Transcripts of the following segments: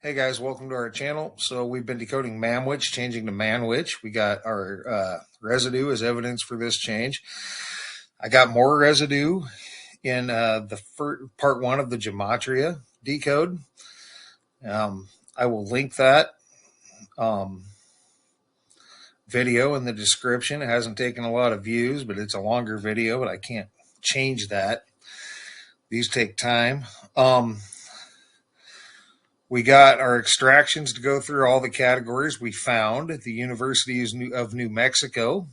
Hey guys, welcome to our channel. So we've been decoding Mamwich, changing to Manwich. We got our residue as evidence for this change. I got more residue in the part one of the gematria decode. I will link that video in the description. It hasn't taken a lot of views, but it's a longer video, but I can't change that. These take time. We got our extractions to go through all the categories we found at the University of New Mexico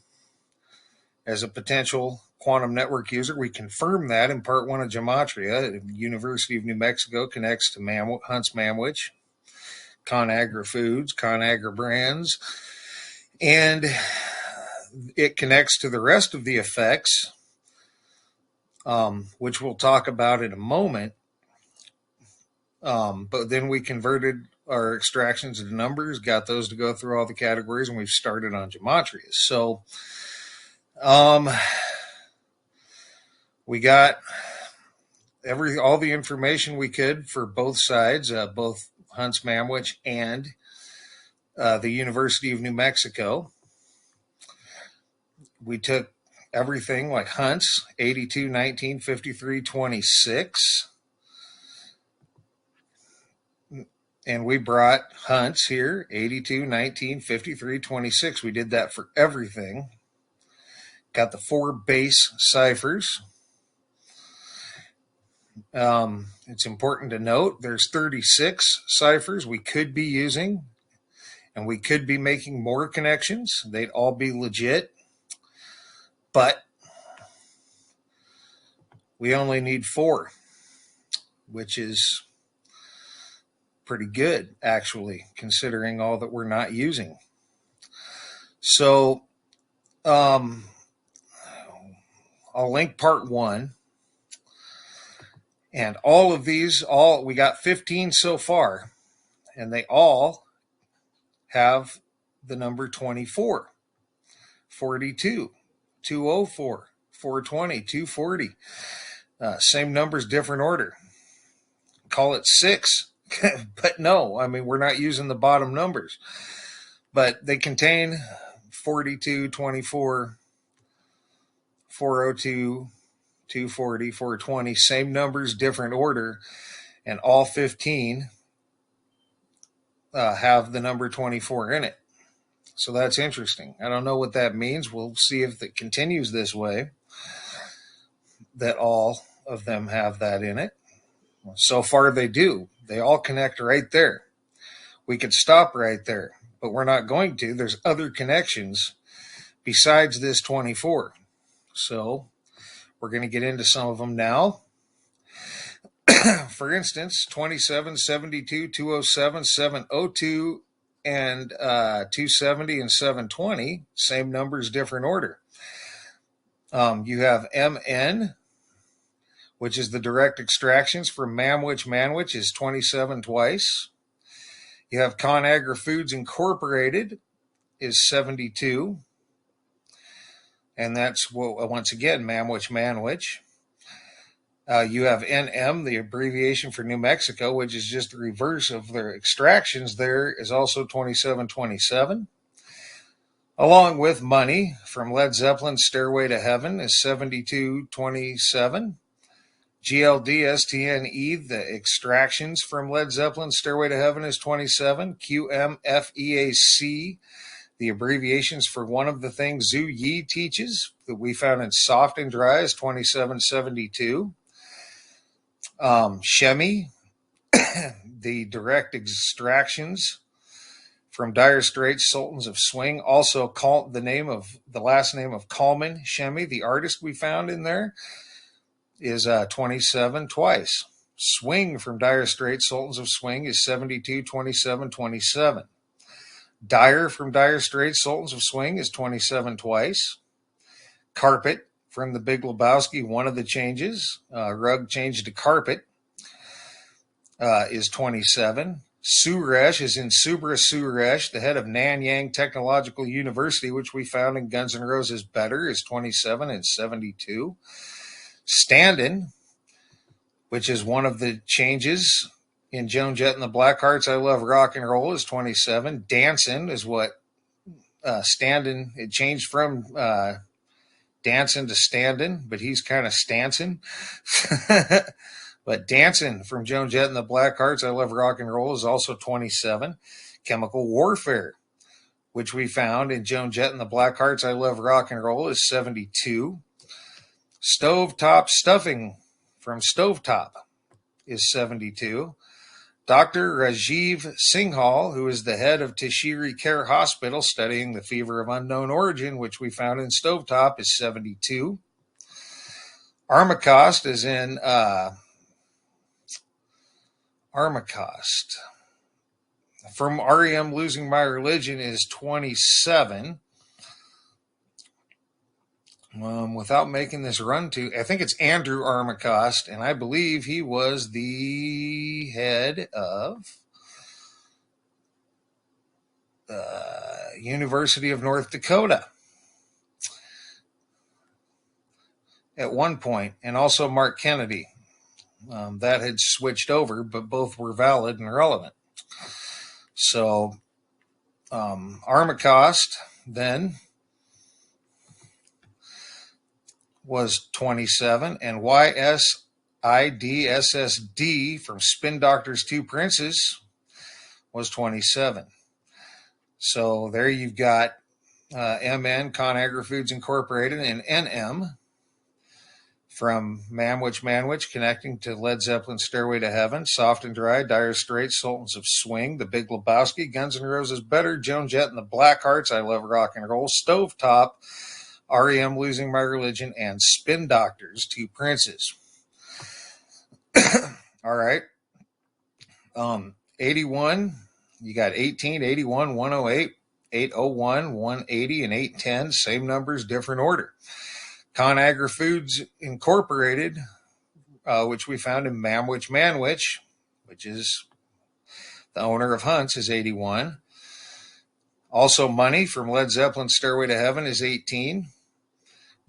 as a potential quantum network user. We confirmed that in part one of gematria. The University of New Mexico connects to Hunts Mamwich, ConAgra Foods, ConAgra Brands, and it connects to the rest of the effects, which we'll talk about in a moment. But then we converted our extractions into numbers, got those to go through all the categories, and we've started on gematria. So we got all the information we could for both sides, both Hunts Mamwich and the University of New Mexico. We took everything like Hunts, 82, 19, 53, 26. And we brought Hunts here, 82, 19, 53, 26. We did that for everything. Got the 4 base ciphers. It's important to note there's 36 ciphers we could be using, and we could be making more connections. They'd all be legit, but we only need 4, which is pretty good, actually, considering all that we're not using. So I'll link part 1. And all of these, we got 15 so far, and they all have the number 24, 42, 204, 420, 240. Same numbers, different order. Call it 6. But no, I mean, we're not using the bottom numbers. But they contain 42, 24, 402, 240, 420, same numbers, different order, and all 15 have the number 24 in it. So that's interesting. I don't know what that means. We'll see if it continues this way, that all of them have that in it. So far they do. They all connect right there. We could stop right there, but we're not going to. There's other connections besides this 24. So we're going to get into some of them now. For instance, 27, 72, 207, 702, and 270 and 720, same numbers, different order. You have MN, which is the direct extractions from Manwich is 27 twice. You have ConAgra Foods Incorporated is 72. And that's, once again, Manwich. You have NM, the abbreviation for New Mexico, which is just the reverse of their extractions. There is also 2727. Along with money from Led Zeppelin Stairway to Heaven is 7227. GLDSTNE, the extractions from Led Zeppelin Stairway to Heaven is 27. QMFEAC, the abbreviations for one of the things Zhu Yi teaches that we found in Soft and Dry is 2772. Shemi, the direct extractions from Dire Straits, Sultans of Swing, also the last name of Coleman Shemi, the artist we found in there, is 27 twice. Swing from Dire Straits, Sultans of Swing is 72, 27, 27. Dyer from Dire Straits, Sultans of Swing is 27 twice. Carpet from the Big Lebowski, one of the changes, rug changed to carpet, is 27. Suresh is in Subra Suresh, the head of Nanyang Technological University, which we found in Guns N' Roses Better, is 27 and 72. Standen, which is one of the changes in Joan, Jett, and the Blackhearts, I Love Rock and Roll is 27. Dancin' is what standing, it changed from dancing to standing, but he's kind of stancing. But Dancing from Joan, Jett, and the Blackhearts, I Love Rock and Roll is also 27. Chemical Warfare, which we found in Joan, Jett, and the Blackhearts, I Love Rock and Roll is 72. Stovetop Stuffing from Stovetop is 72. Dr. Rajiv Singhal, who is the head of Tishiri Care Hospital studying the fever of unknown origin, which we found in Stovetop, is 72. Armacost is in Armacost. From REM Losing My Religion is 27. Without making this run to, I think it's Andrew Armacost, and I believe he was the head of University of North Dakota at one point, and also Mark Kennedy. That had switched over, but both were valid and relevant. So Armacost then was 27, and YSIDSSD from Spin Doctors 2 Princes was 27. So there you've got MN, ConAgra Foods Incorporated, and NM from Manwich, connecting to Led Zeppelin Stairway to Heaven, Soft and Dry, Dire Straits, Sultans of Swing, The Big Lebowski, Guns N' Roses Better, Joan, Jett, and the Blackhearts, I Love Rock and Roll, Stovetop, REM Losing My Religion, and Spin Doctors 2 Princes. All right. 81, you got 18, 81, 108, 801, 180, and 810. Same numbers, different order. ConAgra Foods Incorporated, which we found in Manwich, which is the owner of Hunt's, is 81. Also Money from Led Zeppelin Stairway to Heaven is 18.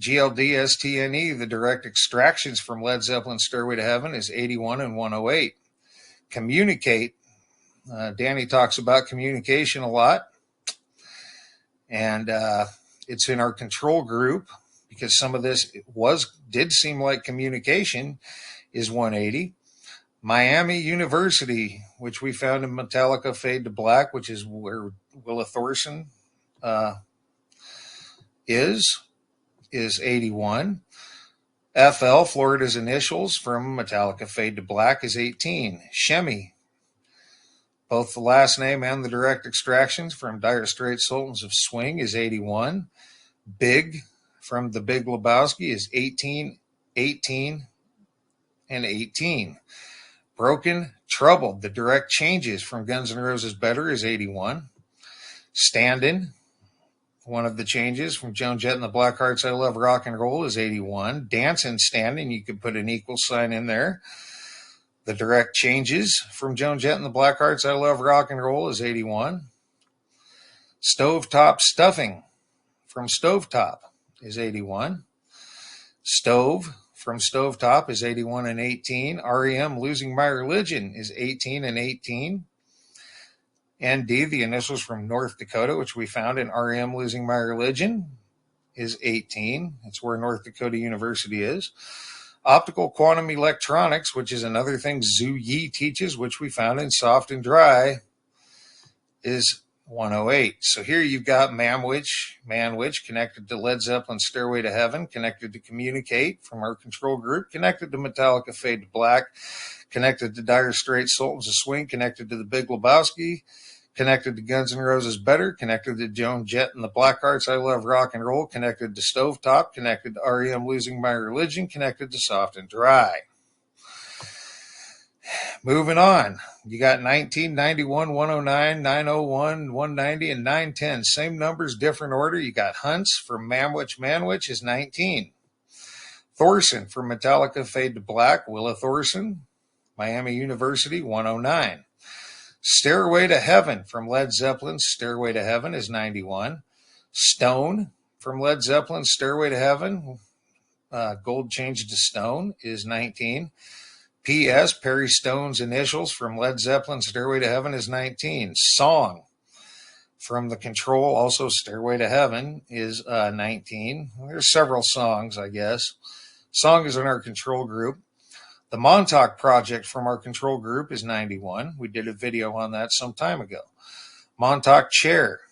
GLDSTNE, the direct extractions from Led Zeppelin Stairway to Heaven, is 81 and 108. Communicate, Danny talks about communication a lot, and it's in our control group because some of this did seem like communication, is 180. Miami University, which we found in Metallica Fade to Black, which is where Willa Thorson is 81. FL, Florida's initials from Metallica Fade to Black, is 18. Shemmy, both the last name and the direct extractions from Dire Straits, Sultans of Swing, is 81. Big from The Big Lebowski is 18, 18, and 18. Broken Troubled, the direct changes from Guns N' Roses Better, is 81. Standin', one of the changes from Joan, Jett, and the Blackhearts, I Love Rock and Roll, is 81. Dancin' Standing, you could put an equal sign in there. The direct changes from Joan, Jett, and the Blackhearts, I Love Rock and Roll, is 81. Stovetop Stuffing from Stovetop is 81. Stove from Stovetop is 81 and 18. REM Losing My Religion is 18 and 18. ND, the initials from North Dakota, which we found in REM Losing My Religion, is 18. That's where North Dakota University is. Optical Quantum Electronics, which is another thing Zhu Yi teaches, which we found in Soft and Dry, is 108. So here you've got Manwich, connected to Led Zeppelin Stairway to Heaven, connected to Communicate from our control group, connected to Metallica Fade to Black, connected to Dire Straits, Sultans of Swing, connected to The Big Lebowski, connected to Guns N' Roses Better, connected to Joan, Jett, and the Blackhearts, I Love Rock and Roll, connected to Stovetop, connected to REM Losing My Religion, connected to Soft and Dry. Moving on, you got 19, 91, 109, 901, 190, and 910. Same numbers, different order. You got Hunts from Manwich is 19. Thorson from Metallica Fade to Black, Willa Thorson, Miami University, 109. Stairway to Heaven from Led Zeppelin, Stairway to Heaven is 91. Stone from Led Zeppelin, Stairway to Heaven, gold changed to stone, is 19. PS, Perry Stone's initials from Led Zeppelin Stairway to Heaven is 19. Song from the Control, also Stairway to Heaven, is 19. There's several songs, I guess. Song is in our Control group. The Montauk Project from our Control group is 91. We did a video on that some time ago. Montauk Chair,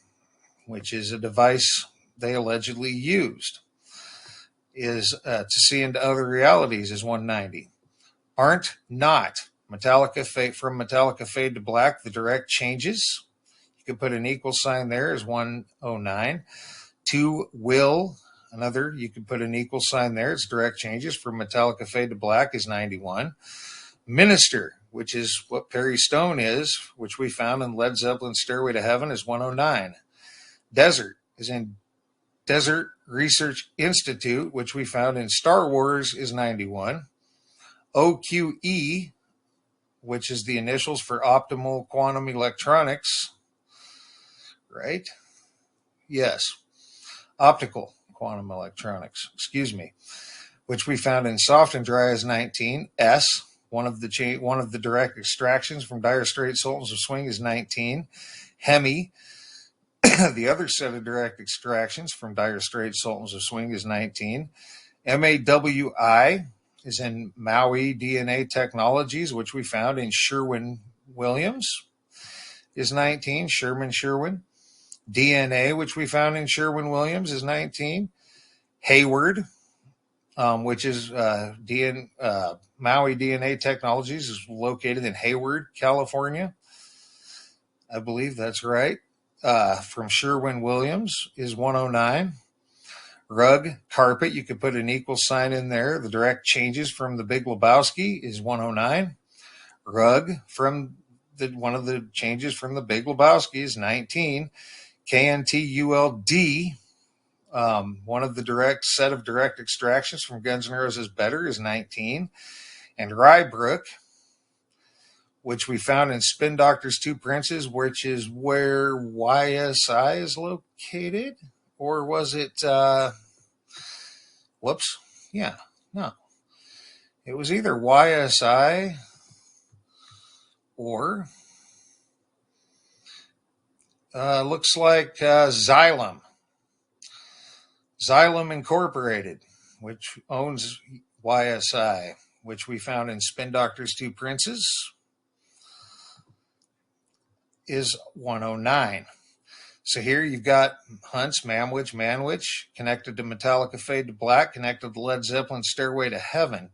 which is a device they allegedly used, is to see into other realities, is 190. Aren't Not, Metallica from Metallica Fade to Black, the direct changes. You can put an equal sign there, is 109. To Will, another, you can put an equal sign there. It's direct changes from Metallica Fade to Black is 91. Minister, which is what Perry Stone is, which we found in Led Zeppelin Stairway to Heaven, is 109. Desert is in Desert Research Institute, which we found in Star Wars, is 91. OQE, which is the initials for Optimal Quantum Electronics, right? Yes. Optical Quantum Electronics, excuse me, which we found in Soft and Dry is 19. S, one of the direct extractions from Dire Straits Sultans of Swing, is 19. Hemi, the other set of direct extractions from Dire Straits Sultans of Swing, is 19. MAWI is in Maui DNA Technologies, which we found in Sherwin Williams, is 19. Sherwin. DNA, which we found in Sherwin Williams, is 19. Hayward, which is Maui DNA Technologies, is located in Hayward, California. I believe that's right. From Sherwin Williams is 109. Rug, carpet, you could put an equal sign in there. The direct changes from the Big Lebowski is 109. Rug, from one of the changes from the Big Lebowski, is 19. KNTULD, one of the set of direct extractions from Guns N' Roses Better, is 19. And Rybrook, which we found in Spin Doctor's Two Princes, which is where YSI is located. Or was it, whoops, yeah, no. It was either YSI or looks like Xylem. Xylem Incorporated, which owns YSI, which we found in Spin Doctor's Two Princes, is 109. So here you've got Hunt's Manwich, connected to Metallica Fade to Black, connected to Led Zeppelin Stairway to Heaven,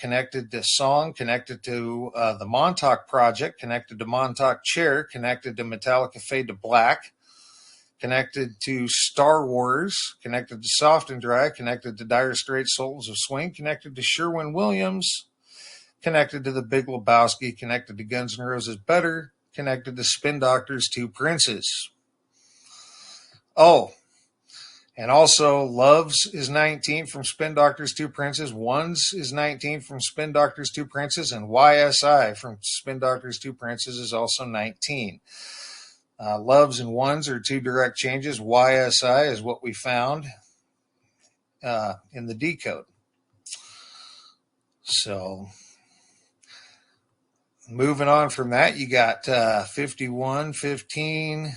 connected to Song, connected to the Montauk Project, connected to Montauk Chair, connected to Metallica Fade to Black, connected to Star Wars, connected to Soft and Dry, connected to Dire Straits Sultans of Swing, connected to Sherwin Williams, connected to the Big Lebowski, connected to Guns N' Roses Better, connected to Spin Doctor's Two Princes. Oh, and also Loves is 19 from Spin Doctor's Two Princes, Ones is 19 from Spin Doctor's Two Princes, and YSI from Spin Doctor's Two Princes is also 19. Loves and Ones are two direct changes. YSI is what we found in the decode. So moving on from that, you got 51, 15.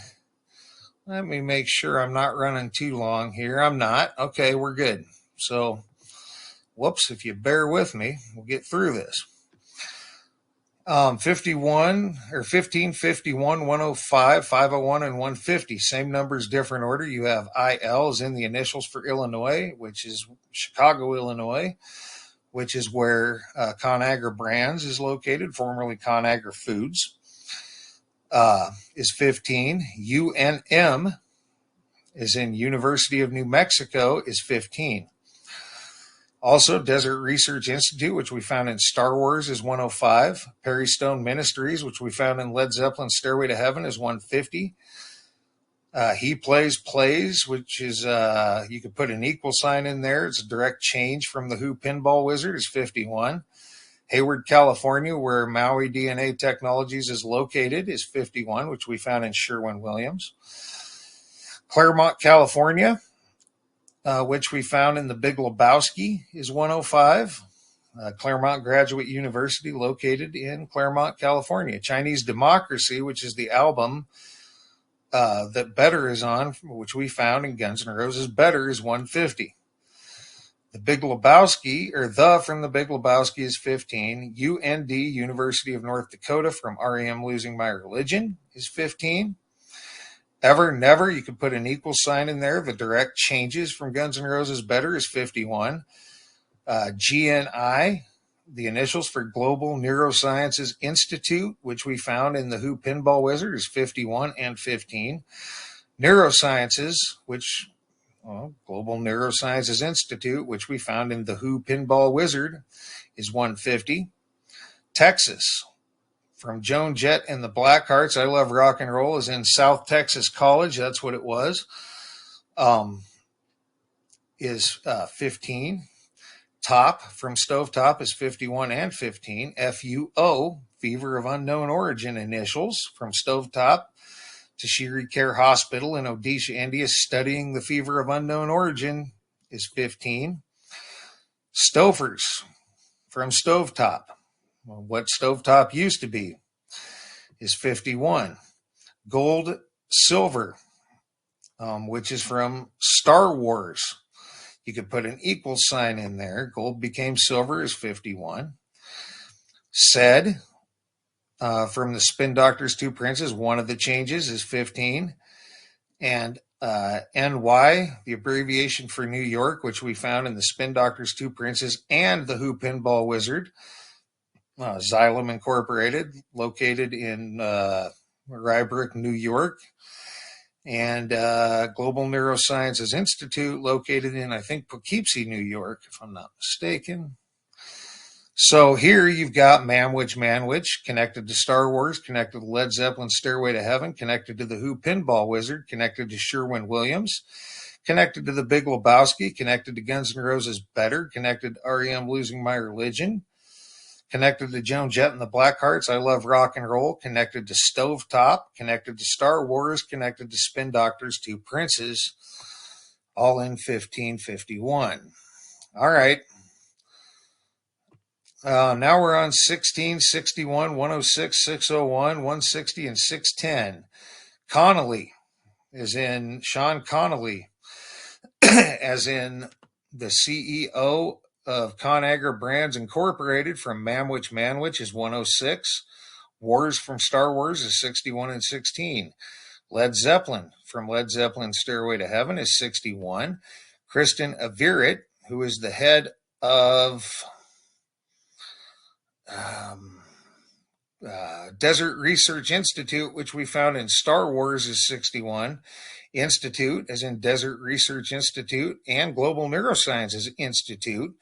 Let me make sure I'm not running too long here. I'm not. Okay, we're good. So, whoops, if you bear with me, we'll get through this. 51 or 15, 51, 105, 501, and 150. Same numbers, different order. You have IL is in the initials for Illinois, which is Chicago, Illinois, which is where ConAgra Brands is located, formerly ConAgra Foods, is 15. UNM is in University of New Mexico, is 15. Also, Desert Research Institute, which we found in Star Wars, is 105. Perry Stone Ministries, which we found in Led Zeppelin Stairway to Heaven, is 150. He Plays, which is, you could put an equal sign in there. It's a direct change from the Who Pinball Wizard, is 51. Hayward, California, where Maui DNA Technologies is located, is 51, which we found in Sherwin Williams. Claremont, California, which we found in the Big Lebowski, is 105. Claremont Graduate University, located in Claremont, California. Chinese Democracy, which is the album that Better is on, which we found in Guns N' Roses. Better is 150. The Big Lebowski, or The from The Big Lebowski, is 15. UND, University of North Dakota, from REM Losing My Religion, is 15. Ever Never, you could put an equal sign in there. The direct changes from Guns N' Roses Better is 51. GNI, the initials for Global Neurosciences Institute, which we found in the Who Pinball Wizard, is 51 and 15. Neurosciences, which Global Neurosciences Institute, which we found in the Who Pinball Wizard, is 150. Texas, from Joan, Jett, and the Blackhearts, I Love Rock and Roll, is in South Texas College. That's what it was. Is 15. Top, from Stovetop, is 51 and 15. FUO, Fever of Unknown Origin, initials, from Stovetop to Shiri Care Hospital in Odisha, India, studying the fever of unknown origin, is 15. Stofers, from Stovetop, what Stovetop used to be, is 51. Gold Silver, which is from Star Wars. You could put an equal sign in there. Gold became silver, is 51. Said, from the Spin Doctor's Two Princes, one of the changes is 15. And NY, the abbreviation for New York, which we found in the Spin Doctor's Two Princes and the Who Pinball Wizard, Xylem Incorporated, located in Rybrook, New York, and Global Neurosciences Institute, located in, I think, Poughkeepsie, New York, if I'm not mistaken. So here you've got Manwich, connected to Star Wars, connected to Led Zeppelin Stairway to Heaven, connected to the Who Pinball Wizard, connected to Sherwin Williams, connected to the Big Lebowski, connected to Guns N' Roses Better, connected to REM Losing My Religion, connected to Joan, Jett, and the Blackhearts, I Love Rock and Roll, connected to Stovetop, connected to Star Wars, connected to Spin Doctor's Two Princes, all in 1551. All right. Now we're on 16, 61, 106, 601, 160, and 610. Connolly is in Sean Connolly, as in the CEO of ConAgra Brands Incorporated, from Manwich, is 106. Wars from Star Wars is 61 and 16. Led Zeppelin, from Led Zeppelin Stairway to Heaven, is 61. Kristen Averett, who is the head of Desert Research Institute, which we found in Star Wars, is 61. Institute, as in Desert Research Institute, and Global Neurosciences Institute,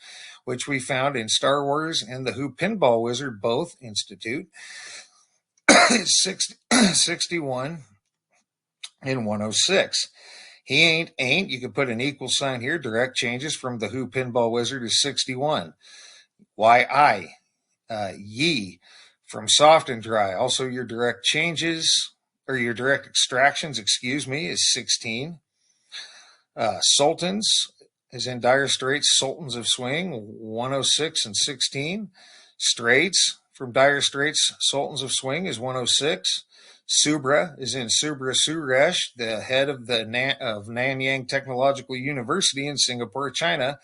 which we found in Star Wars and the Who Pinball Wizard, both Institute, is 61 and 106. He ain't. You could put an equal sign here. Direct changes from the Who Pinball Wizard is 61. Ye, from Soft and Dry. Also, your direct changes, or your direct extractions, is 16. Sultans, is in Dire Straits, Sultans of Swing, 106 and 16. Straits, from Dire Straits, Sultans of Swing, is 106. Subra is in Subra Suresh, the head of of Nanyang Technological University in Singapore, China,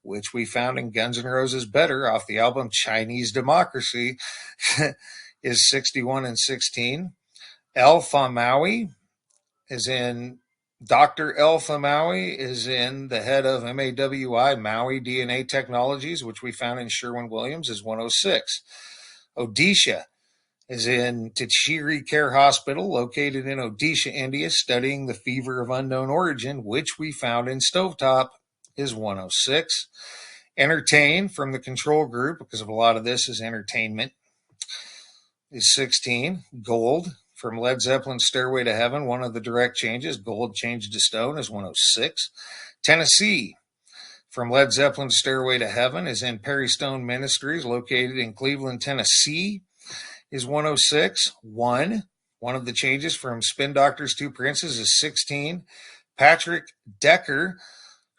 which we found in Guns N' Roses Better off the album Chinese Democracy, is 61 and 16. El Famawi is in Dr. El Famawi is in the head of MAWI, Maui DNA Technologies, which we found in Sherwin Williams, is 106. Odisha is in Tachiri Care Hospital, located in Odisha, India, studying the fever of unknown origin, which we found in Stovetop, is 106. Entertain, from the Control Group, because of a lot of this is entertainment, is 16. Gold, from Led Zeppelin Stairway to Heaven, one of the direct changes, gold changed to stone, is 106. Tennessee, from Led Zeppelin Stairway to Heaven, is in Perry Stone Ministries, located in Cleveland, Tennessee, is 106. One of the changes from Spin Doctor's Two Princes is 16. Patrick Decker,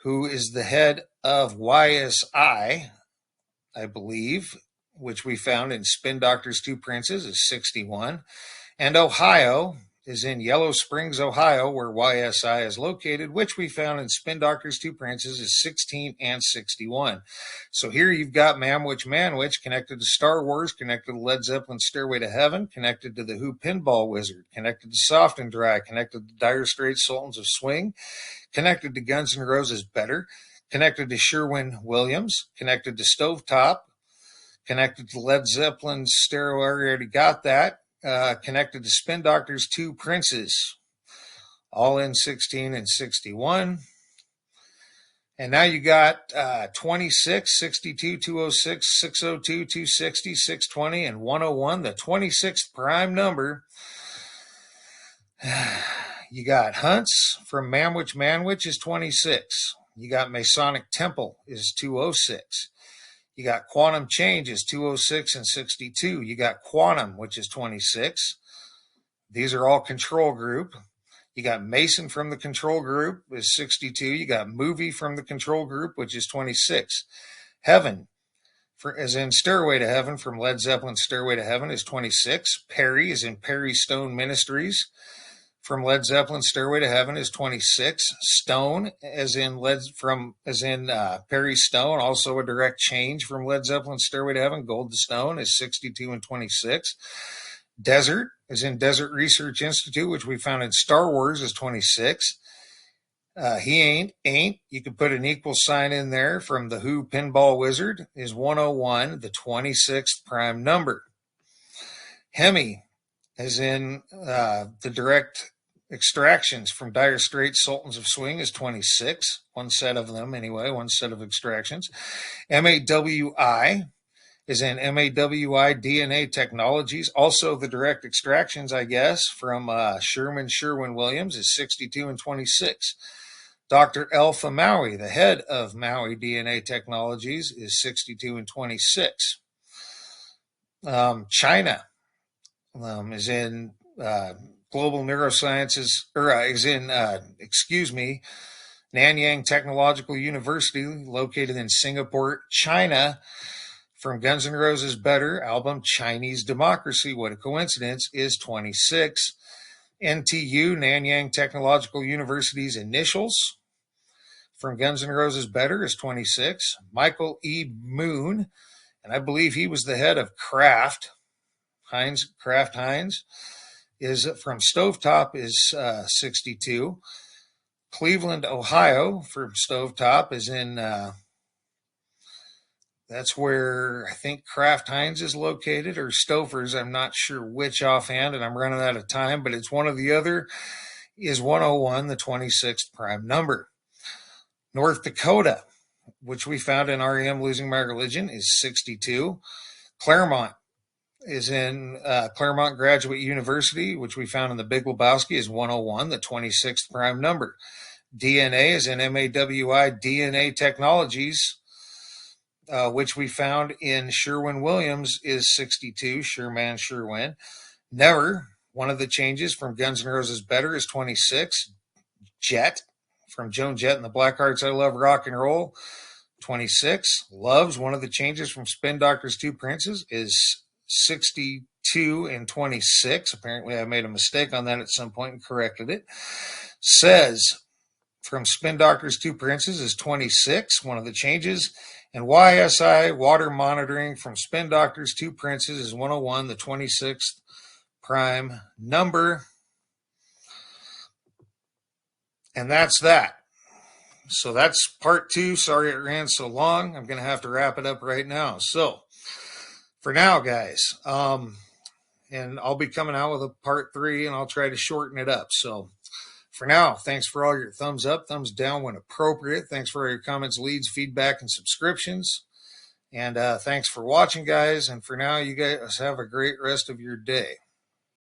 who is the head of YSI, I believe, which we found in Spin Doctor's Two Princes, is 61. And Ohio is in Yellow Springs, Ohio, where YSI is located, which we found in Spin Doctor's Two Princes, is 16 and 61. So here you've got Manwich, connected to Star Wars, connected to Led Zeppelin Stairway to Heaven, connected to the Who Pinball Wizard, connected to Soft and Dry, connected to Dire Straits Sultans of Swing, connected to Guns N' Roses Better, connected to Sherwin Williams, connected to Stovetop, connected to Led Zeppelin Stairway, I already got that, connected to Spin Doctor's Two Princes, all in 16 and 61. And now you got 26, 62, 206, 602, 260, 620, and 101, the 26th prime number. You got Hunts from Manwich is 26. You got Masonic Temple is 206. You got Quantum Change is 206 and 62. You got Quantum, which is 26. These are all control group. You got Mason from the control group is 62. You got Movie from the control group, which is 26. Heaven, as in Stairway to Heaven from Led Zeppelin Stairway to Heaven, is 26. Perry is in Perry Stone Ministries from Led Zeppelin Stairway to Heaven is 26. Stone, as in Perry Stone, also a direct change from Led Zeppelin Stairway to Heaven, Gold to Stone, is 62 and 26. Desert, as in Desert Research Institute, which we found in Star Wars, is 26. He ain't. You could put an equal sign in there from the Who Pinball Wizard, is 101, the 26th prime number. Hemi, as in the direct extractions from Dire Straits Sultans of Swing, is 26. One set of them anyway, one set of extractions. MAWI is in MAWI DNA Technologies. Also the direct extractions, I guess, from Sherwin Williams, is 62 and 26. Dr. Alpha Maui, the head of Maui DNA Technologies, is 62 and 26. China is in Global Neurosciences, Nanyang Technological University, located in Singapore, China, from Guns N' Roses Better album Chinese Democracy, what a coincidence, is 26. NTU, Nanyang Technological University's initials from Guns N' Roses Better is 26. Michael E. Moon, and I believe he was the head of Kraft Heinz, is from Stovetop, is 62. Cleveland, Ohio, from Stovetop, is in, that's where I think Kraft Heinz is located, or Stouffer's. I'm not sure which offhand, and I'm running out of time, but it's one or the other, is 101, the 26th prime number. North Dakota, which we found in REM Losing My Religion, is 62. Claremont is in Claremont Graduate University, which we found in the Big Lebowski, is 101, the 26th prime number. DNA is in MAWI DNA Technologies, which we found in Sherwin Williams, is 62, Sherwin. Never, one of the changes from Guns N' Roses Better, is 26. Jett, from Joan, Jett and the Blackhearts, I Love Rock and Roll, 26. Loves, one of the changes from Spin Doctor's Two Princes, is 62 and 26. Apparently I made a mistake on that at some point and corrected it. Says, from Spin Doctor's Two Princes, is 26, one of the changes. And YSI, water monitoring, from Spin Doctor's Two Princes, is 101, the 26th prime number. And that's that. So that's part 2. Sorry it ran so long. I'm going to have to wrap it up right now. So for now, guys, and I'll be coming out with a part 3, and I'll try to shorten it up. So for now, thanks for all your thumbs up, thumbs down when appropriate. Thanks for all your comments, leads, feedback, and subscriptions. And thanks for watching, guys. And for now, you guys have a great rest of your day.